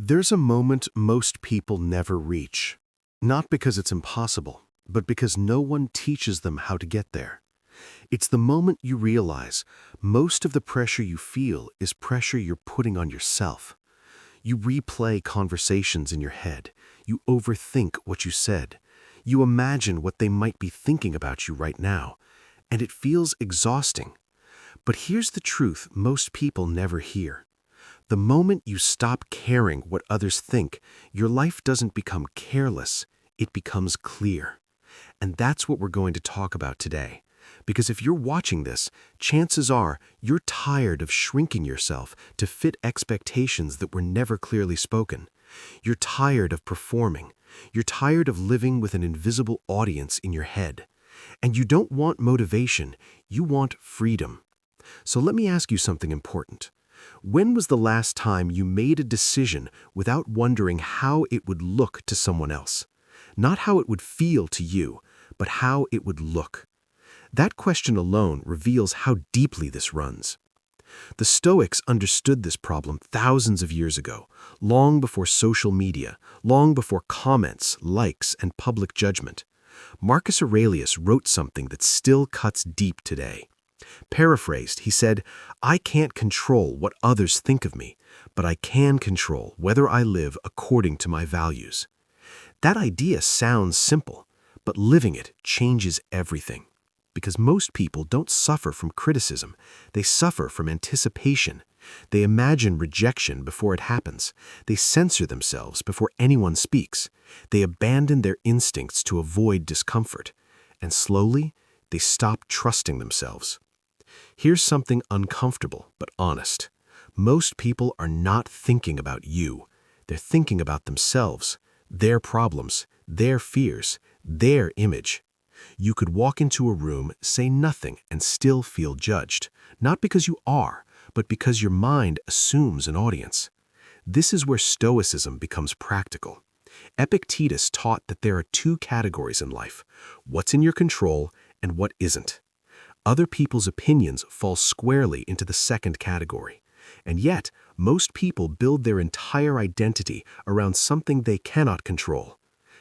There's a moment most people never reach. Not because it's impossible, but because no one teaches them how to get there. It's the moment you realize most of the pressure you feel is pressure you're putting on yourself. You replay conversations in your head. You overthink what you said. You imagine what they might be thinking about you right now. And it feels exhausting. But here's the truth most people never hear. The moment you stop caring what others think, your life doesn't become careless, it becomes clear. And that's what we're going to talk about today. Because if you're watching this, chances are you're tired of shrinking yourself to fit expectations that were never clearly spoken. You're tired of performing. You're tired of living with an invisible audience in your head. And you don't want motivation, you want freedom. So let me ask you something important. When was the last time you made a decision without wondering how it would look to someone else? Not how it would feel to you, but how it would look. That question alone reveals how deeply this runs. The Stoics understood this problem thousands of years ago, long before social media, long before comments, likes, and public judgment. Marcus Aurelius wrote something that still cuts deep today. Paraphrased, he said, "I can't control what others think of me, but I can control whether I live according to my values." That idea sounds simple, but living it changes everything. Because most people don't suffer from criticism, they suffer from anticipation. They imagine rejection before it happens. They censor themselves before anyone speaks. They abandon their instincts to avoid discomfort. And slowly, they stop trusting themselves. Here's something uncomfortable but honest. Most people are not thinking about you. They're thinking about themselves, their problems, their fears, their image. You could walk into a room, say nothing, and still feel judged. Not because you are, but because your mind assumes an audience. This is where Stoicism becomes practical. Epictetus taught that there are two categories in life: what's in your control and what isn't. Other people's opinions fall squarely into the second category. And yet, most people build their entire identity around something they cannot control.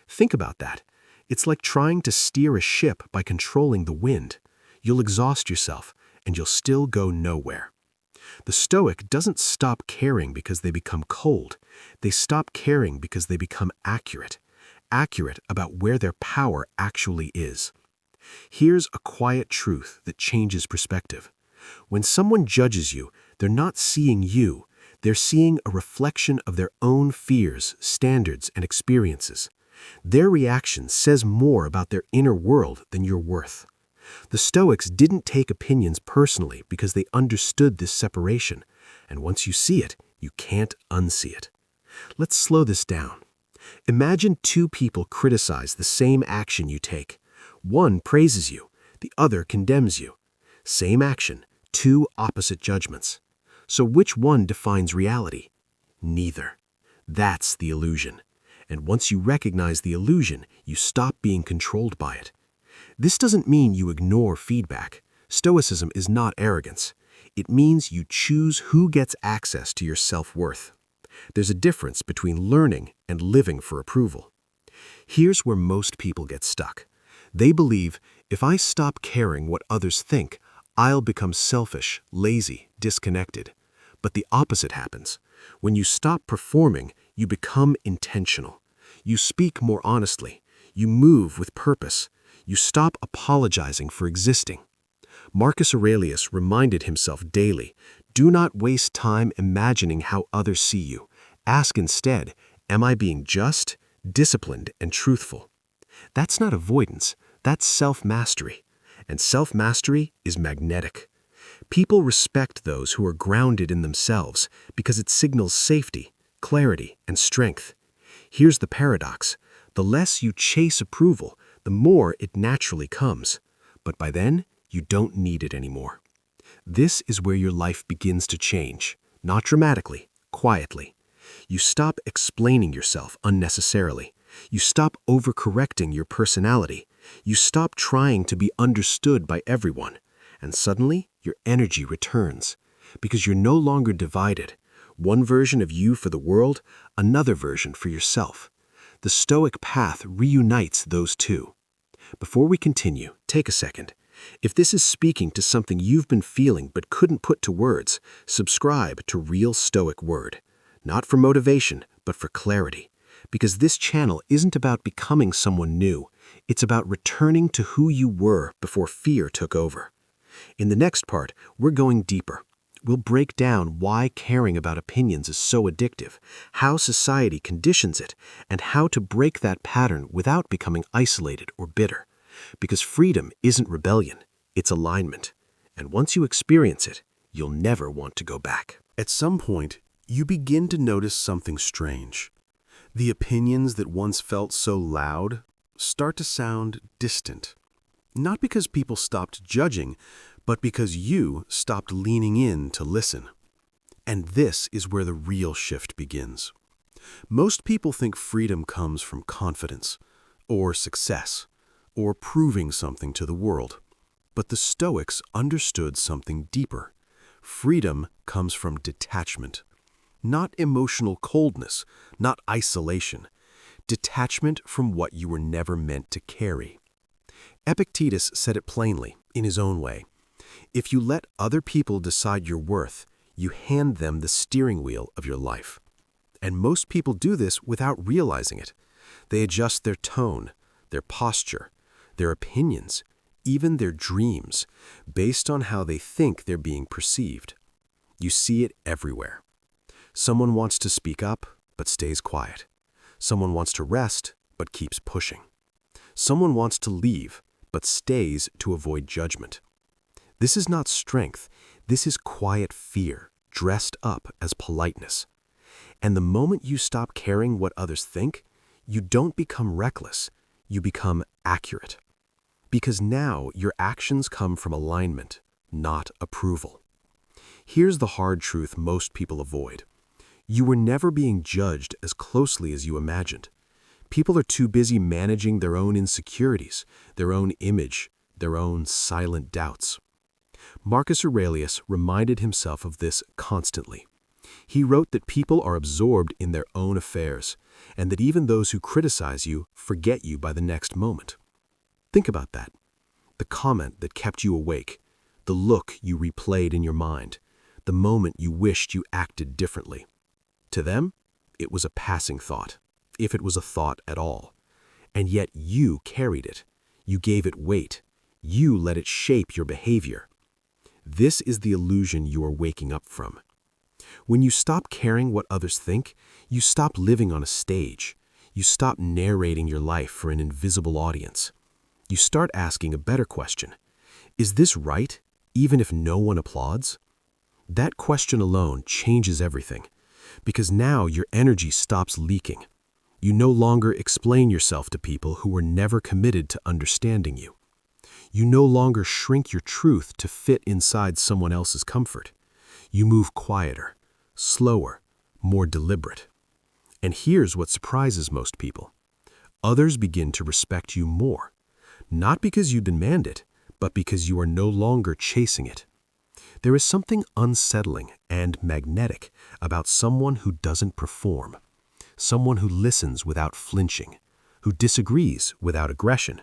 Think about that. It's like trying to steer a ship by controlling the wind. You'll exhaust yourself, and you'll still go nowhere. The Stoic doesn't stop caring because they become cold. They stop caring because they become accurate. Accurate about where their power actually is. Here's a quiet truth that changes perspective. When someone judges you, they're not seeing you. They're seeing a reflection of their own fears, standards, and experiences. Their reaction says more about their inner world than your worth. The Stoics didn't take opinions personally because they understood this separation, and once you see it, you can't unsee it. Let's slow this down. Imagine two people criticize the same action you take. One praises you, the other condemns you. Same action, two opposite judgments. So which one defines reality? Neither. That's the illusion. And once you recognize the illusion, you stop being controlled by it. This doesn't mean you ignore feedback. Stoicism is not arrogance. It means you choose who gets access to your self-worth. There's a difference between learning and living for approval. Here's where most people get stuck. They believe, if I stop caring what others think, I'll become selfish, lazy, disconnected. But the opposite happens. When you stop performing, you become intentional. You speak more honestly. You move with purpose. You stop apologizing for existing. Marcus Aurelius reminded himself daily, do not waste time imagining how others see you. Ask instead, am I being just, disciplined, and truthful? That's not avoidance. That's self-mastery. And self-mastery is magnetic. People respect those who are grounded in themselves because it signals safety, clarity, and strength. Here's the paradox. The less you chase approval, the more it naturally comes. But by then, you don't need it anymore. This is where your life begins to change. Not dramatically, quietly. You stop explaining yourself unnecessarily. You stop overcorrecting your personality. You stop trying to be understood by everyone. And suddenly, your energy returns. Because you're no longer divided. One version of you for the world, another version for yourself. The Stoic path reunites those two. Before we continue, take a second. If this is speaking to something you've been feeling but couldn't put to words, subscribe to Real Stoic Word. Not for motivation, but for clarity. Because this channel isn't about becoming someone new. It's about returning to who you were before fear took over. In the next part, we're going deeper. We'll break down why caring about opinions is so addictive, how society conditions it, and how to break that pattern without becoming isolated or bitter. Because freedom isn't rebellion, it's alignment. And once you experience it, you'll never want to go back. At some point, you begin to notice something strange. The opinions that once felt so loud start to sound distant. Not because people stopped judging, but because you stopped leaning in to listen. And this is where the real shift begins. Most people think freedom comes from confidence, or success, or proving something to the world. But the Stoics understood something deeper. Freedom comes from detachment. Not emotional coldness, not isolation. Detachment from what you were never meant to carry. Epictetus said it plainly, in his own way. If you let other people decide your worth, you hand them the steering wheel of your life. And most people do this without realizing it. They adjust their tone, their posture, their opinions, even their dreams, based on how they think they're being perceived. You see it everywhere. Someone wants to speak up, but stays quiet. Someone wants to rest, but keeps pushing. Someone wants to leave, but stays to avoid judgment. This is not strength. This is quiet fear, dressed up as politeness. And the moment you stop caring what others think, you don't become reckless. You become accurate. Because now your actions come from alignment, not approval. Here's the hard truth most people avoid. You were never being judged as closely as you imagined. People are too busy managing their own insecurities, their own image, their own silent doubts. Marcus Aurelius reminded himself of this constantly. He wrote that people are absorbed in their own affairs, and that even those who criticize you forget you by the next moment. Think about that. The comment that kept you awake, the look you replayed in your mind, the moment you wished you acted differently. To them, it was a passing thought, if it was a thought at all. And yet you carried it. You gave it weight. You let it shape your behavior. This is the illusion you are waking up from. When you stop caring what others think, you stop living on a stage. You stop narrating your life for an invisible audience. You start asking a better question. Is this right, even if no one applauds? That question alone changes everything. Because now your energy stops leaking. You no longer explain yourself to people who were never committed to understanding you. You no longer shrink your truth to fit inside someone else's comfort. You move quieter, slower, more deliberate. And here's what surprises most people. Others begin to respect you more. Not because you demand it, but because you are no longer chasing it. There is something unsettling and magnetic about someone who doesn't perform, someone who listens without flinching, who disagrees without aggression,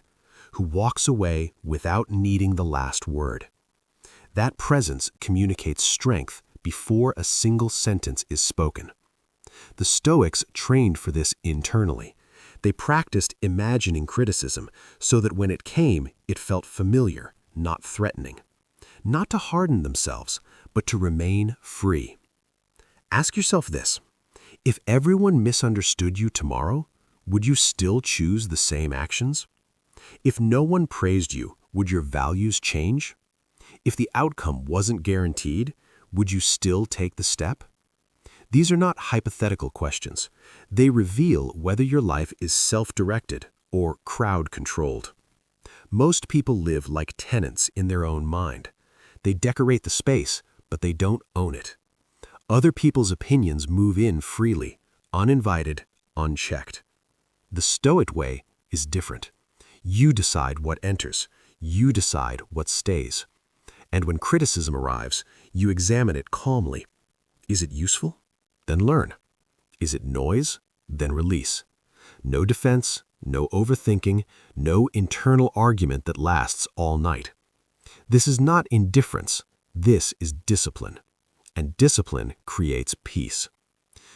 who walks away without needing the last word. That presence communicates strength before a single sentence is spoken. The Stoics trained for this internally. They practiced imagining criticism so that when it came, it felt familiar, not threatening. Not to harden themselves, but to remain free. Ask yourself this. If everyone misunderstood you tomorrow, would you still choose the same actions? If no one praised you, would your values change? If the outcome wasn't guaranteed, would you still take the step? These are not hypothetical questions. They reveal whether your life is self-directed or crowd-controlled. Most people live like tenants in their own mind. They decorate the space, but they don't own it. Other people's opinions move in freely, uninvited, unchecked. The Stoic way is different. You decide what enters. You decide what stays. And when criticism arrives, you examine it calmly. Is it useful? Then learn. Is it noise? Then release. No defense, no overthinking, no internal argument that lasts all night. This is not indifference. This is discipline. And discipline creates peace.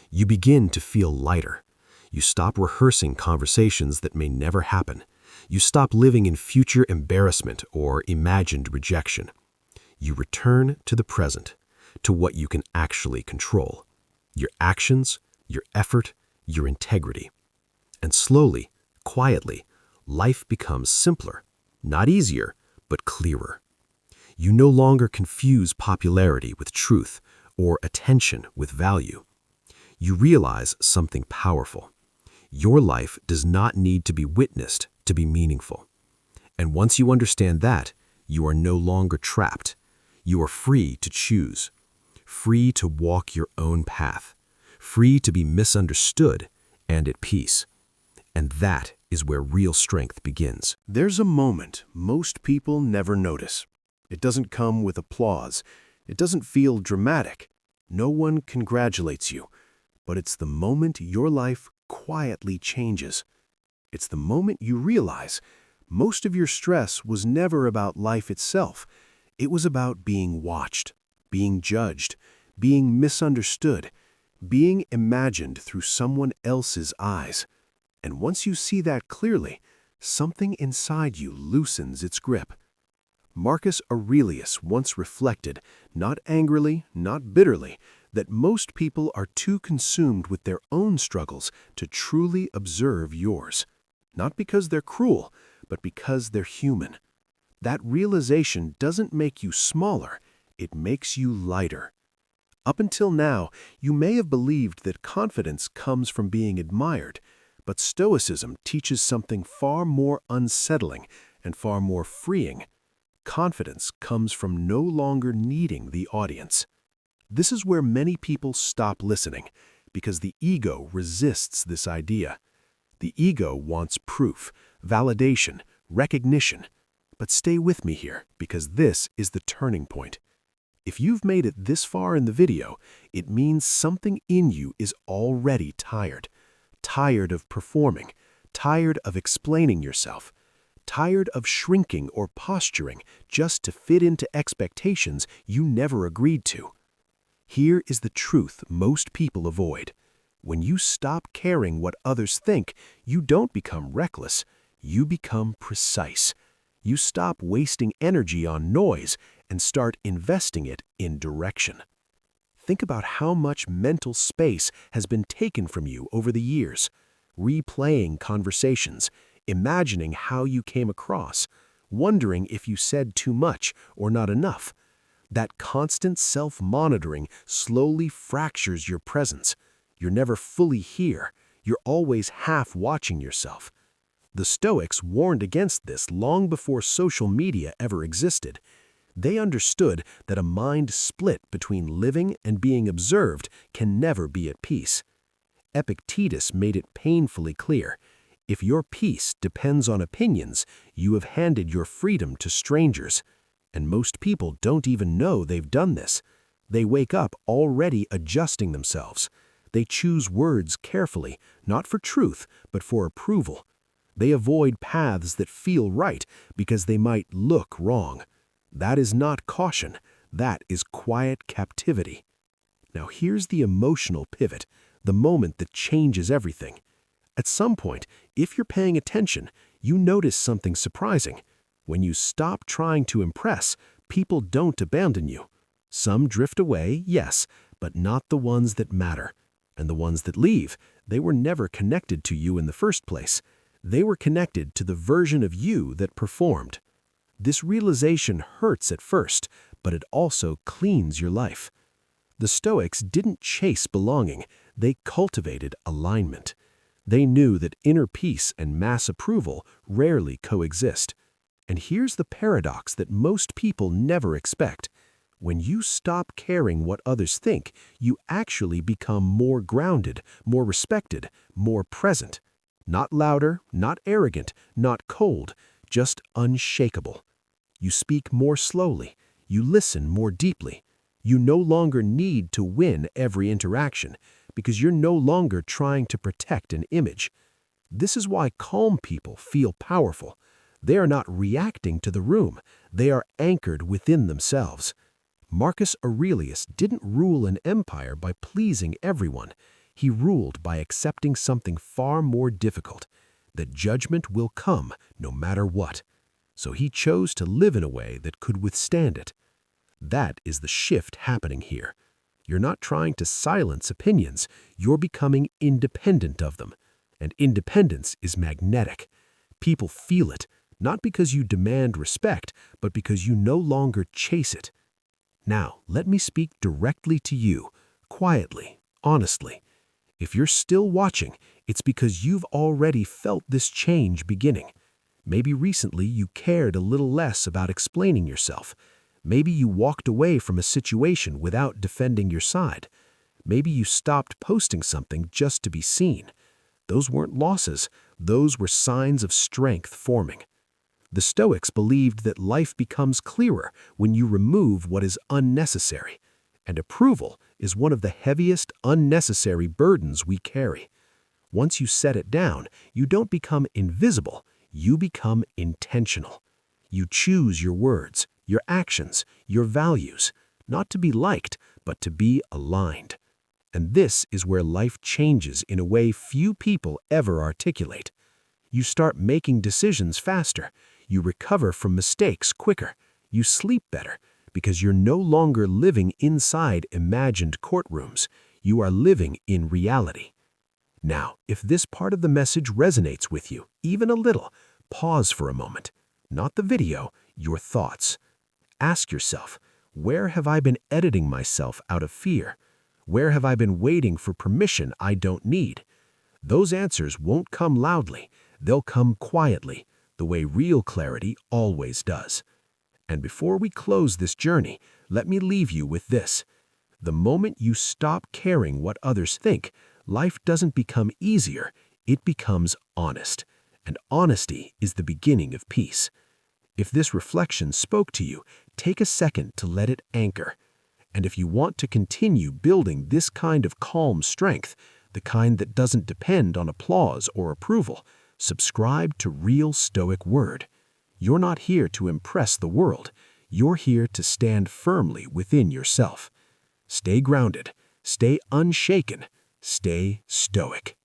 You begin to feel lighter. You stop rehearsing conversations that may never happen. You stop living in future embarrassment or imagined rejection. You return to the present, to what you can actually control. Your actions, your effort, your integrity. And slowly, quietly, life becomes simpler, not easier, but clearer. You no longer confuse popularity with truth or attention with value. You realize something powerful. Your life does not need to be witnessed to be meaningful. And once you understand that, you are no longer trapped. You are free to choose, free to walk your own path, free to be misunderstood and at peace. And that is where real strength begins. There's a moment most people never notice. It doesn't come with applause. It doesn't feel dramatic. No one congratulates you. But it's the moment your life quietly changes. It's the moment you realize most of your stress was never about life itself. It was about being watched, being judged, being misunderstood, being imagined through someone else's eyes. And once you see that clearly, something inside you loosens its grip. Marcus Aurelius once reflected, not angrily, not bitterly, that most people are too consumed with their own struggles to truly observe yours. Not because they're cruel, but because they're human. That realization doesn't make you smaller, it makes you lighter. Up until now, you may have believed that confidence comes from being admired, but Stoicism teaches something far more unsettling and far more freeing. Confidence comes from no longer needing the audience. This is where many people stop listening, because the ego resists this idea. The ego wants proof, validation, recognition. But stay with me here, because this is the turning point. If you've made it this far in the video, it means something in you is already tired. Tired of performing, tired of explaining yourself, tired of shrinking or posturing just to fit into expectations you never agreed to. Here is the truth most people avoid. When you stop caring what others think, you don't become reckless, you become precise. You stop wasting energy on noise and start investing it in direction. Think about how much mental space has been taken from you over the years, replaying conversations, imagining how you came across, wondering if you said too much or not enough. That constant self-monitoring slowly fractures your presence. You're never fully here. You're always half watching yourself. The Stoics warned against this long before social media ever existed. They understood that a mind split between living and being observed can never be at peace. Epictetus made it painfully clear. If your peace depends on opinions, you have handed your freedom to strangers. And most people don't even know they've done this. They wake up already adjusting themselves. They choose words carefully, not for truth, but for approval. They avoid paths that feel right because they might look wrong. That is not caution. That is quiet captivity. Now here's the emotional pivot, the moment that changes everything. At some point, if you're paying attention, you notice something surprising. When you stop trying to impress, people don't abandon you. Some drift away, yes, but not the ones that matter. And the ones that leave, they were never connected to you in the first place. They were connected to the version of you that performed. This realization hurts at first, but it also cleans your life. The Stoics didn't chase belonging, they cultivated alignment. They knew that inner peace and mass approval rarely coexist. And here's the paradox that most people never expect. When you stop caring what others think, you actually become more grounded, more respected, more present. Not louder, not arrogant, not cold, just unshakable. You speak more slowly. You listen more deeply. You no longer need to win every interaction because you're no longer trying to protect an image. This is why calm people feel powerful. They are not reacting to the room. They are anchored within themselves. Marcus Aurelius didn't rule an empire by pleasing everyone. He ruled by accepting something far more difficult, that judgment will come no matter what. So he chose to live in a way that could withstand it. That is the shift happening here. You're not trying to silence opinions. You're becoming independent of them. And independence is magnetic. People feel it, not because you demand respect, but because you no longer chase it. Now, let me speak directly to you, quietly, honestly. If you're still watching, it's because you've already felt this change beginning. Maybe recently you cared a little less about explaining yourself. Maybe you walked away from a situation without defending your side. Maybe you stopped posting something just to be seen. Those weren't losses. Those were signs of strength forming. The Stoics believed that life becomes clearer when you remove what is unnecessary, and approval is one of the heaviest unnecessary burdens we carry. Once you set it down, you don't become invisible, you become intentional. You choose your words, your actions, your values, not to be liked, but to be aligned. And this is where life changes in a way few people ever articulate. You start making decisions faster. You recover from mistakes quicker. You sleep better because you're no longer living inside imagined courtrooms. You are living in reality. Now, if this part of the message resonates with you, even a little, pause for a moment. Not the video, your thoughts. Ask yourself, where have I been editing myself out of fear? Where have I been waiting for permission I don't need? Those answers won't come loudly. They'll come quietly, the way real clarity always does. And before we close this journey, let me leave you with this. The moment you stop caring what others think, life doesn't become easier, it becomes honest. And honesty is the beginning of peace. If this reflection spoke to you, take a second to let it anchor. And if you want to continue building this kind of calm strength, the kind that doesn't depend on applause or approval, subscribe to Real Stoic Word. You're not here to impress the world. You're here to stand firmly within yourself. Stay grounded, stay unshaken, stay stoic.